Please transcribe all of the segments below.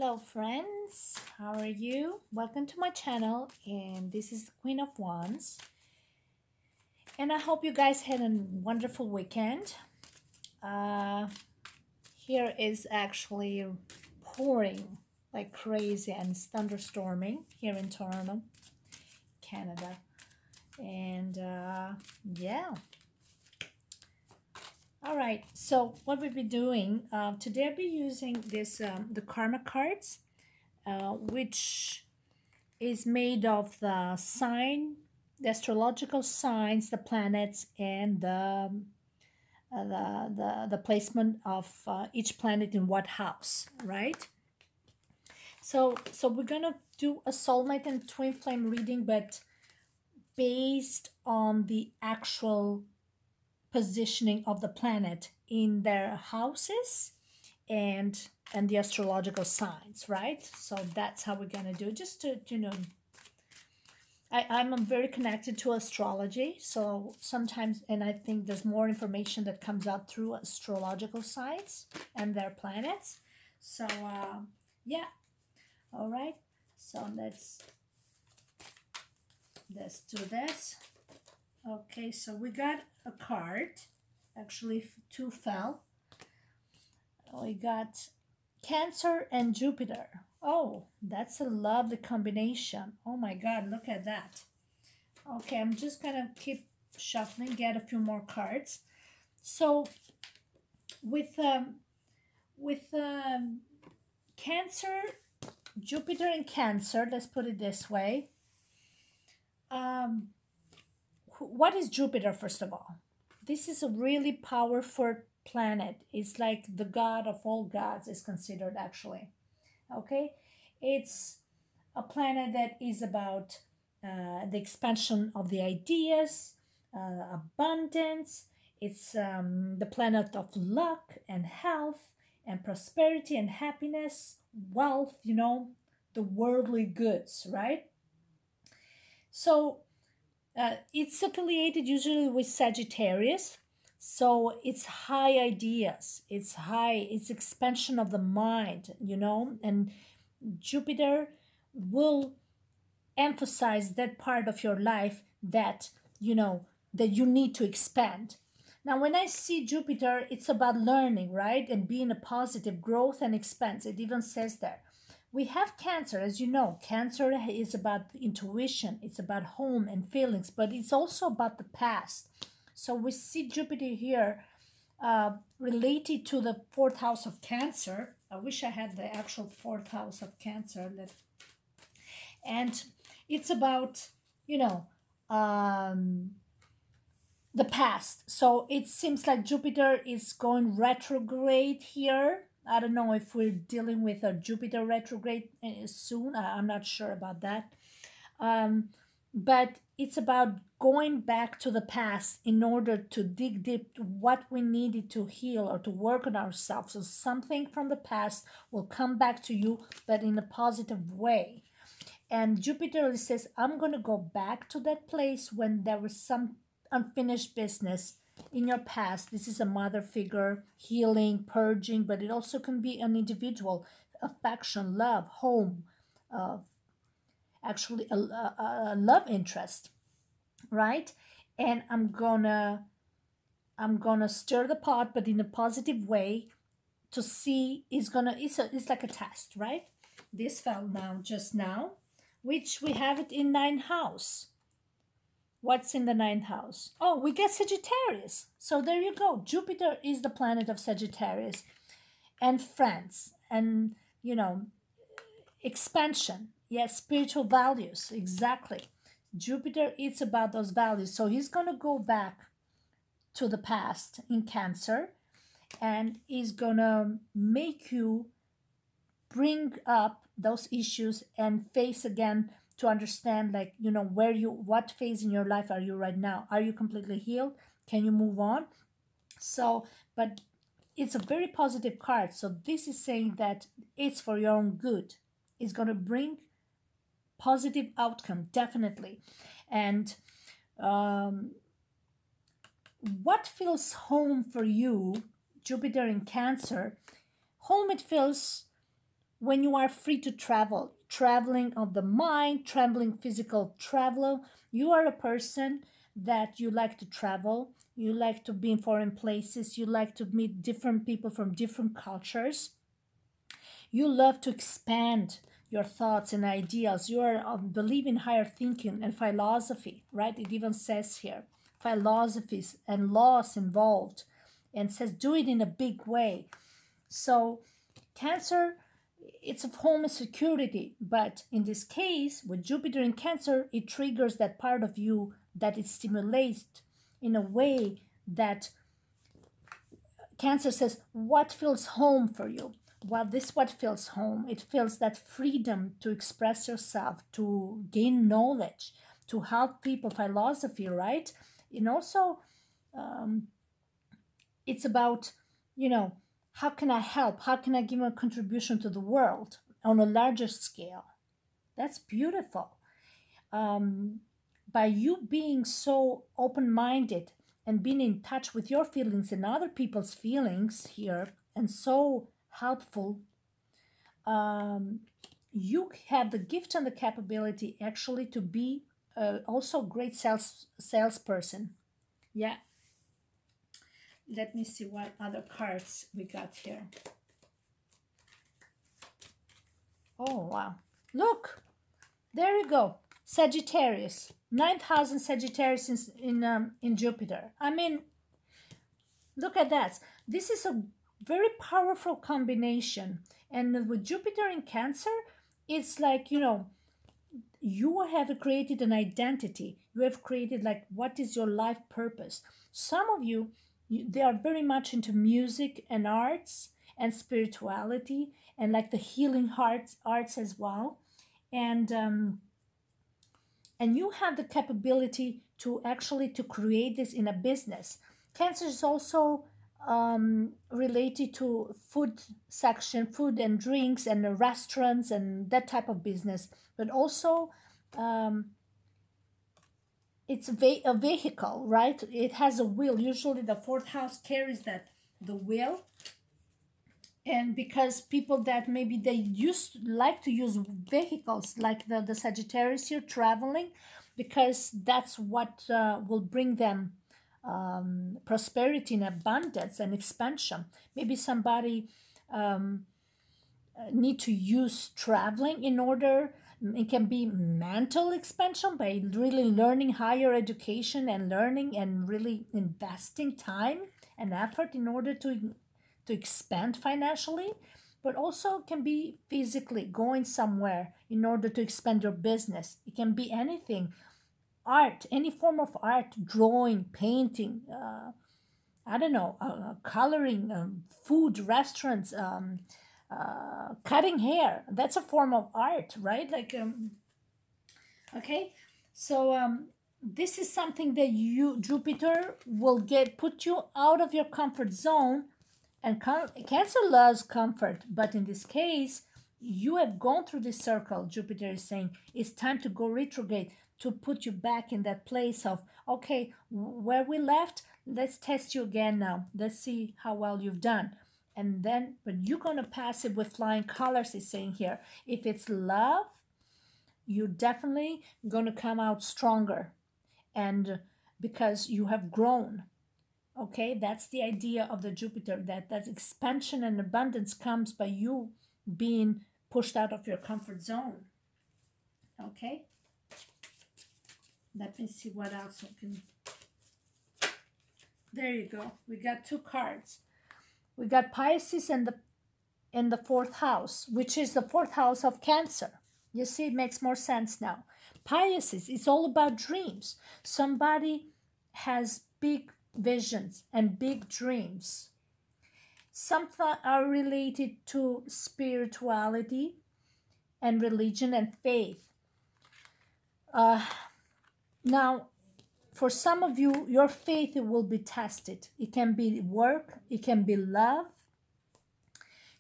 Hello friends, how are you? Welcome to my channel, and this is the Queen of Wands, and I hope you guys had a wonderful weekend. Here is actually pouring like crazy and it's thunderstorming here in Toronto, Canada, and yeah. All right, so what we'll be doing today, I'll be using this the karma cards, which is made of the astrological signs, the planets, and the placement of each planet in what house, right? So we're gonna do a soulmate and twin flame reading, but based on the actual positioning of the planet in their houses and the astrological signs, right? So that's how we're gonna do it, just to I'm very connected to astrology, so sometimes, and I think there's more information that comes out through astrological signs and their planets. So yeah, all right, so let's do this. Okay, so we got a card, actually two fell. We got Cancer and Jupiter. Oh, that's a lovely combination. Oh my God, look at that. Okay, I'm just gonna keep shuffling, get a few more cards. So with Cancer, Jupiter in Cancer, let's put it this way. What is Jupiter, first of all? This is a really powerful planet. It's like the god of all gods is considered, actually. Okay, it's a planet that is about the expansion of the ideas, abundance. It's the planet of luck and health and prosperity and happiness, wealth, the worldly goods, right? So it's affiliated usually with Sagittarius. So it's high ideas, it's expansion of the mind, and Jupiter will emphasize that part of your life that, that you need to expand. Now, when I see Jupiter, it's about learning, right? And being a positive growth and expanse. It even says there. We have Cancer, as you know. Cancer is about intuition. It's about home and feelings, but it's also about the past. So we see Jupiter here related to the fourth house of Cancer. I wish I had the actual fourth house of Cancer. And it's about, the past. So it seems like Jupiter is going retrograde here. I don't know if we're dealing with a Jupiter retrograde soon. I'm not sure about that. But it's about going back to the past in order to dig deep to what we needed to heal or to work on ourselves. So something from the past will come back to you, but in a positive way. And Jupiter says, I'm going to go back to that place when there was some unfinished business in your past. This is a mother figure, healing, purging, but it also can be an individual, affection, love, home, actually a love interest, right? And I'm gonna stir the pot, but in a positive way, to see it's like a test, right? This fell now, just now, which we have it in 9th house. What's in the 9th house? Oh, we get Sagittarius. So there you go. Jupiter is the planet of Sagittarius and friends and, expansion. Yes, spiritual values. Exactly. Jupiter is about those values. So he's going to go back to the past in Cancer, and he's going to make you bring up those issues and face again, to understand, like, what phase in your life are you right now? Are you completely healed? Can you move on? So, but it's a very positive card. So this is saying that it's for your own good. It's going to bring positive outcome, definitely. And what feels home for you, Jupiter in Cancer? Home, it feels when you are free to travel, traveling of the mind, traveling physical travel, you are a person that you like to travel, you like to be in foreign places, you like to meet different people from different cultures, you love to expand your thoughts and ideas, you are believe in higher thinking and philosophy, right? It even says here philosophies and laws involved, and says do it in a big way. So Cancer, it's of home security, but in this case, with Jupiter in Cancer, it triggers that part of you that it stimulates in a way that Cancer says, what feels home for you? Well, this what feels home. It feels that freedom to express yourself, to gain knowledge, to help people, philosophy, right? And also, it's about, how can I help? How can I give a contribution to the world on a larger scale? That's beautiful. By you being so open-minded and being in touch with your feelings and other people's feelings here, and so helpful, you have the gift and the capability actually to be also a great salesperson. Yeah. Let me see what other cards we got here. Oh, wow. Look, there you go. Sagittarius. 9,000 Sagittarius in Jupiter. I mean, look at that. This is a very powerful combination. And with Jupiter in Cancer, it's like, you have created an identity. You have created like, what is your life purpose? Some of you, they are very much into music and arts and spirituality and like the healing arts as well. And you have the capability to actually to create this in a business. Cancer is also related to food section, food and drinks and restaurants and that type of business, but also it's a vehicle, right? It has a wheel. Usually the fourth house carries the wheel. And because people that maybe they like to use vehicles like the Sagittarius here traveling, because that's what will bring them prosperity and abundance and expansion. Maybe somebody need to use traveling in order. It can be mental expansion by really learning higher education and learning and really investing time and effort in order to expand financially, but also can be physically going somewhere in order to expand your business. It can be anything, art, any form of art, drawing, painting, I don't know, coloring, food, restaurants, cutting hair. That's a form of art, right? Like, okay, so this is something that Jupiter will put you out of your comfort zone. And Cancer loves comfort, but in this case, you have gone through this circle. Jupiter is saying it's time to go retrograde to put you back in that place of, okay, where we left, let's test you again now. Let's see how well you've done. And then, but you're going to pass it with flying colors, it's saying here. If it's love, you're definitely going to come out stronger. And because you have grown. Okay, that's the idea of the Jupiter, that expansion and abundance comes by you being pushed out of your comfort zone. Okay, let me see what else we can. There you go. We got two cards. We got Pisces in the fourth house, which is the fourth house of Cancer. You see, it makes more sense now. Pisces, it's all about dreams. Somebody has big visions and big dreams. Some are related to spirituality and religion and faith. Now, for some of you, your faith will be tested. It can be work, it can be love.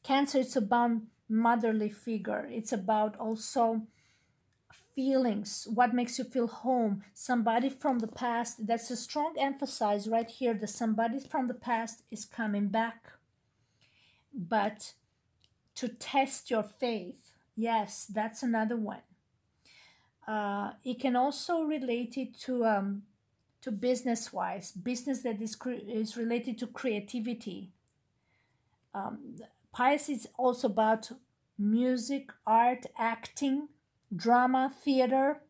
Cancer, it's about motherly figure. It's about also feelings, what makes you feel home, somebody from the past. That's a strong emphasis right here, that somebody from the past is coming back. But to test your faith. Yes, that's another one. It can also relate it to business-wise, business that is related to creativity. Pisces is also about music, art, acting, drama, theater.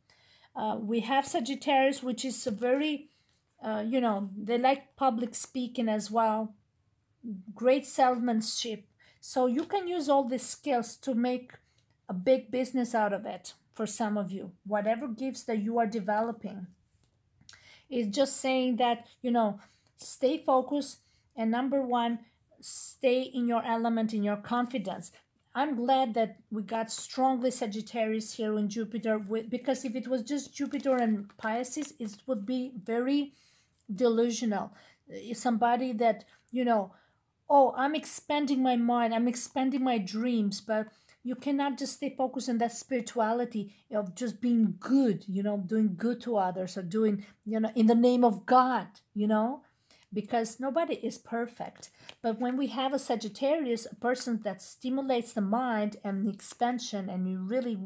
We have Sagittarius, which is a very, they like public speaking as well. Great salesmanship. So you can use all these skills to make a big business out of it for some of you. Whatever gifts that you are developing. It's just saying that, stay focused. And number one, stay in your element, in your confidence. I'm glad that we got strongly Sagittarius here in Jupiter, because if it was just Jupiter and Pisces, it would be very delusional. Somebody that, oh, I'm expanding my mind, I'm expanding my dreams, but you cannot just stay focused on that spirituality of just being good, doing good to others, or doing, in the name of God, because nobody is perfect. But when we have a Sagittarius, a person that stimulates the mind and the expansion, and you really,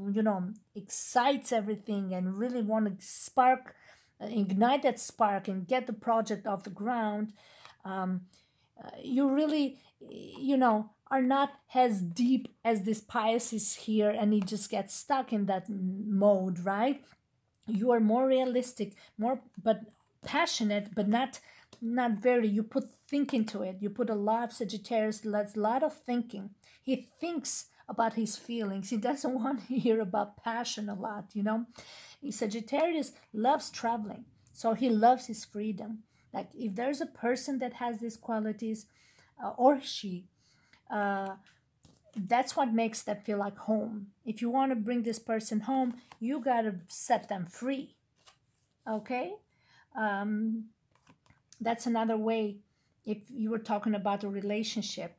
excites everything and really want to spark, ignite that spark and get the project off the ground, you really, are not as deep as this Pisces here, and he just gets stuck in that mode, right? You are more realistic, more but passionate, but not very. You put thinking to it. You put a lot of Sagittarius, a lot of thinking. He thinks about his feelings. He doesn't want to hear about passion a lot, Sagittarius loves traveling, so he loves his freedom. Like if there's a person that has these qualities, or she, that's what makes them feel like home. If you want to bring this person home, you got to set them free. Okay? That's another way if you were talking about a relationship.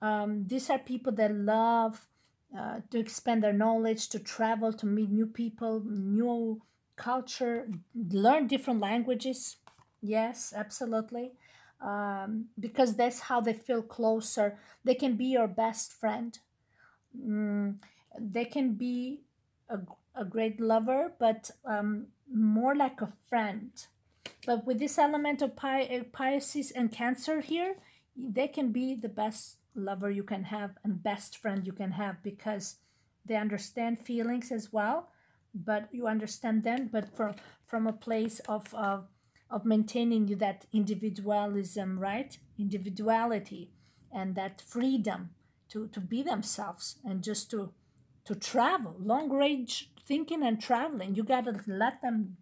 These are people that love to expand their knowledge, to travel, to meet new people, new culture, learn different languages. Yes, absolutely. Because that's how they feel closer. They can be your best friend. They can be a great lover, but more like a friend. But with this element of Pisces and Cancer here, they can be the best lover you can have and best friend you can have, because they understand feelings as well, but you understand them, but from a place of maintaining that individualism, right? Individuality and that freedom to be themselves, and just to travel, long range thinking and traveling. You got to let them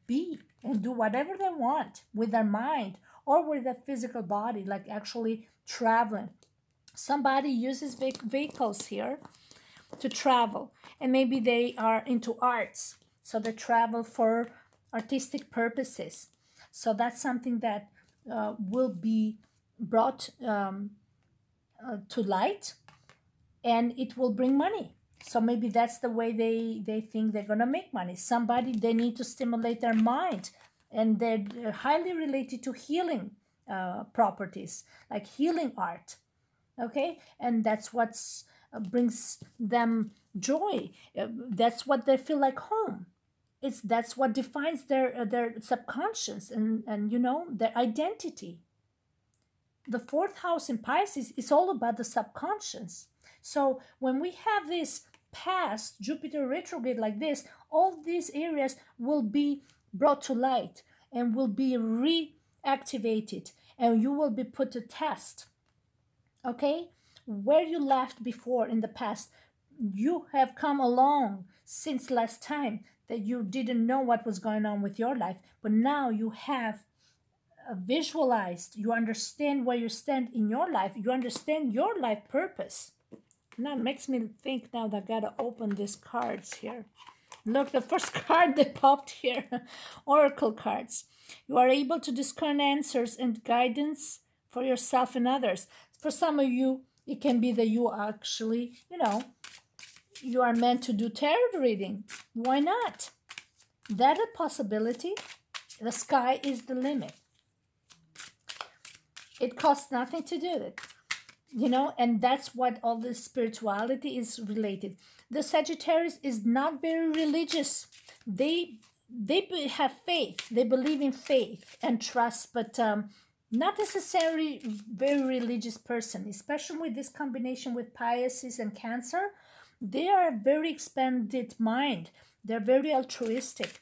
be and do whatever they want with their mind or with their physical body, like actually traveling. Somebody uses vehicles here to travel, and maybe they are into arts, so they travel for artistic purposes. So that's something that will be brought to light, and it will bring money. So maybe that's the way they think they're going to make money. Somebody, they need to stimulate their mind, and they're highly related to healing properties, like healing art. Okay? And that's what brings them joy. That's what they feel like home. That's what defines their subconscious and their identity. The fourth house in Pisces is all about the subconscious. So when we have this past Jupiter retrograde like this, all these areas will be brought to light and will be reactivated, and you will be put to test. Okay? Where you left before in the past, you have come along since last time that you didn't know what was going on with your life, but now you have visualized, you understand where you stand in your life, you understand your life purpose. Now it makes me think now that I gotta open these cards here. Look, the first card that popped here, Oracle cards. You are able to discern answers and guidance for yourself and others. For some of you, it can be that you actually, you are meant to do tarot reading. Why not? That's a possibility. The sky is the limit. It costs nothing to do it. you know, and that's what all this spirituality is related. The Sagittarius is not very religious. They have faith. They believe in faith and trust, but not necessarily very religious person, especially with this combination with Pisces and Cancer. They are a very expanded mind. They're very altruistic.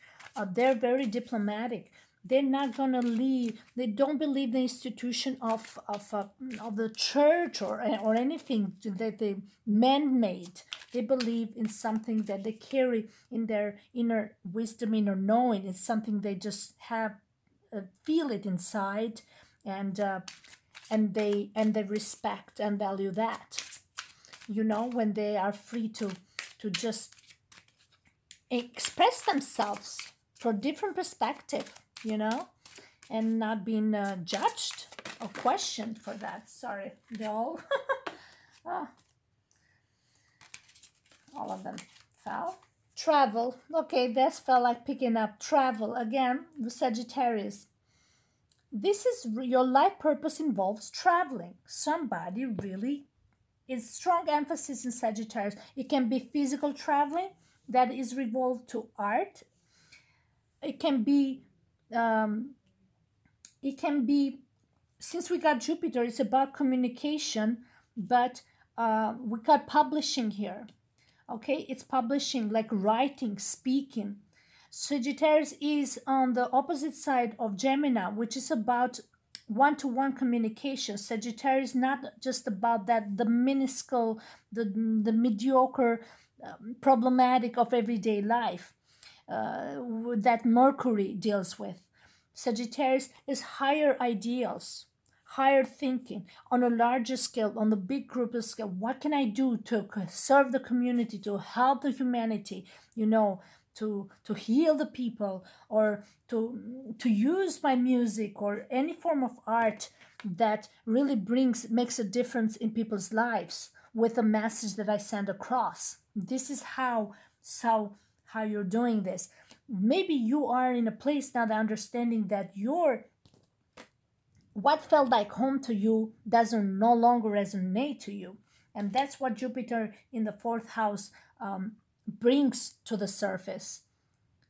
They're very diplomatic. They're not gonna leave. They don't believe the institution of the church or anything that they man-made. They believe in something that they carry in their inner wisdom, inner knowing. It's something they just have, feel it inside, and they respect and value that. You know, when they are free to just express themselves from different perspective, you know, and not being judged or questioned for that. Sorry, they all, oh, all of them fell. Travel. Okay, this felt like picking up. Travel again with Sagittarius. This is your life purpose involves traveling. Somebody really is strong emphasis in Sagittarius. It can be physical traveling that is revolved to art. It can be, since we got Jupiter, it's about communication, but we got publishing here. Okay, it's publishing, like writing, speaking. Sagittarius is on the opposite side of Gemini, which is about one-to-one communication. Sagittarius is not just about that, the minuscule, the mediocre, problematic of everyday life that Mercury deals with. Sagittarius is higher ideals, higher thinking, on a larger scale, on the big group scale. What can I do to serve the community, to help the humanity, you know, to heal the people, or to use my music or any form of art that really makes a difference in people's lives with a message that I send across. This is how you're doing this. Maybe you are in a place now, the understanding that what felt like home to you doesn't no longer resonate to you. And that's what Jupiter in the 4th house brings to the surface,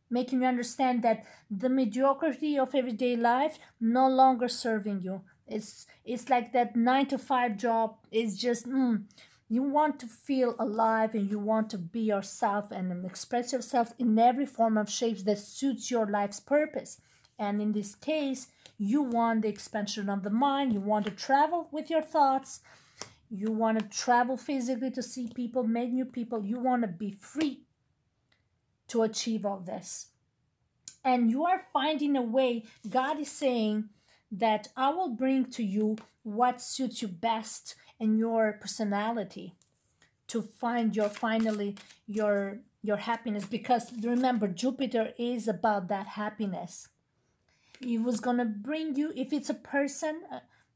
making you understand that the mediocrity of everyday life no longer serving you. It's like that 9-to-5 job is just, you want to feel alive, and you want to be yourself and express yourself in every form of shapes that suits your life's purpose. And in this case, you want the expansion of the mind. You want to travel with your thoughts. You want to travel physically to see people, make new people. You want to be free to achieve all this. And you are finding a way. God is saying that I will bring to you what suits you best in your personality to find your happiness. Because remember, Jupiter is about that happiness. It was going to bring you, if it's a person,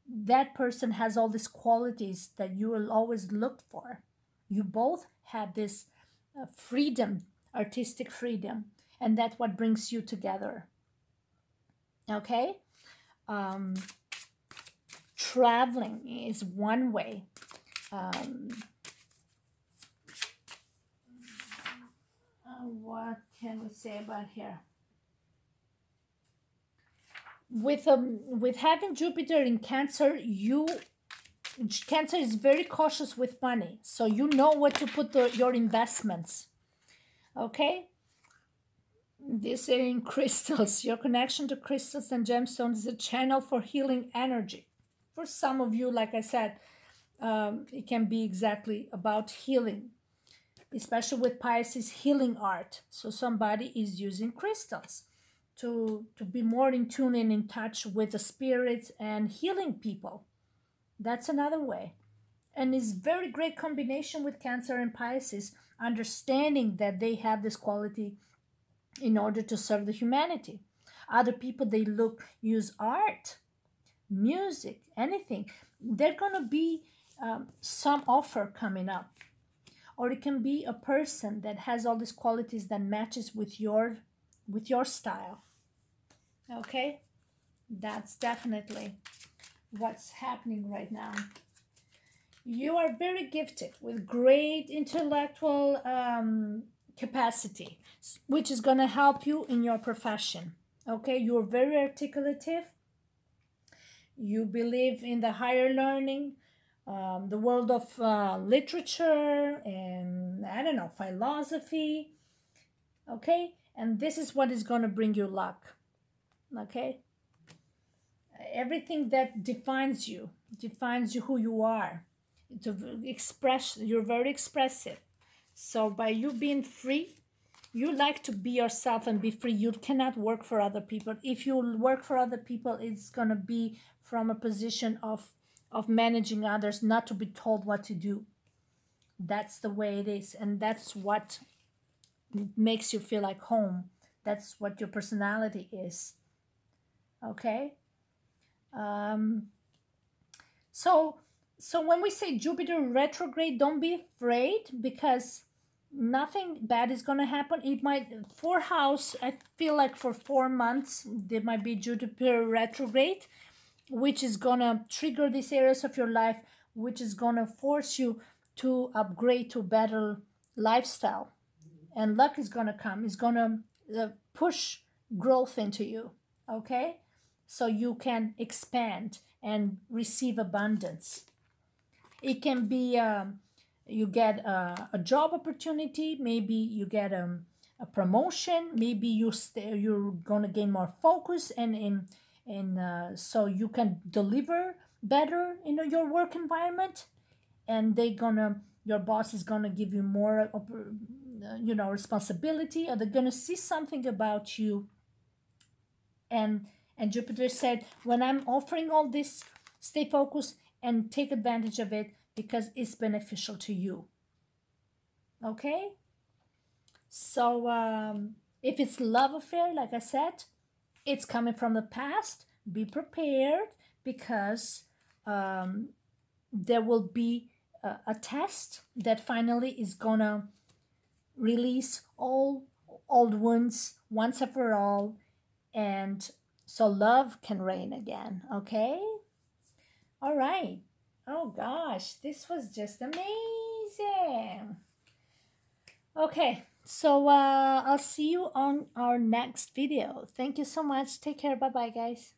that person has all these qualities that you will always look for. You both have this freedom, artistic freedom, and that's what brings you together. Okay? Traveling is one way. What can we say about here? With having Jupiter in Cancer, Cancer is very cautious with money, so you know what to put your investments. Okay, this in crystals. Your connection to crystals and gemstones is a channel for healing energy. For some of you, like I said, it can be exactly about healing, especially with Pisces, healing art. So somebody is using crystals to be more in tune and in touch with the spirits and healing people. That's another way. And it's very great combination with Cancer and Pisces, understanding that they have this quality in order to serve the humanity. Other people, they use art, music, anything. They're going to be some offer coming up. Or it can be a person that has all these qualities that matches with your style. Okay, that's definitely what's happening right now. You are very gifted with great intellectual capacity, which is going to help you in your profession. Okay, you're very articulative. You believe in the higher learning, the world of literature, and I don't know, philosophy. Okay, and this is what is going to bring you luck. Okay, everything that defines you who you are. To express, you're very expressive. So by you being free, you like to be yourself and be free. You cannot work for other people. If you work for other people, it's going to be from a position of managing others, not to be told what to do. That's the way it is, and that's what makes you feel like home. That's what your personality is. Okay. So when we say Jupiter retrograde, don't be afraid, because nothing bad is going to happen. It might, for house, I feel like for 4 months there might be Jupiter retrograde, which is going to trigger these areas of your life, which is going to force you to upgrade to better lifestyle, and luck is going to come. It's going to push growth into you. Okay, so you can expand and receive abundance. It can be you get a job opportunity, maybe you get a promotion, maybe you're gonna gain more focus, and so you can deliver better in your work environment, and your boss is gonna give you more responsibility, or they're gonna see something about you. And Jupiter said, when I'm offering all this, stay focused and take advantage of it, because it's beneficial to you. Okay? So if it's love affair, like I said, it's coming from the past. Be prepared, because there will be a test that finally is gonna release all old wounds once and for all, and so love can reign again. Okay? All right. Oh gosh, this was just amazing. Okay, so I'll see you on our next video. Thank you so much. Take care. Bye-bye, guys.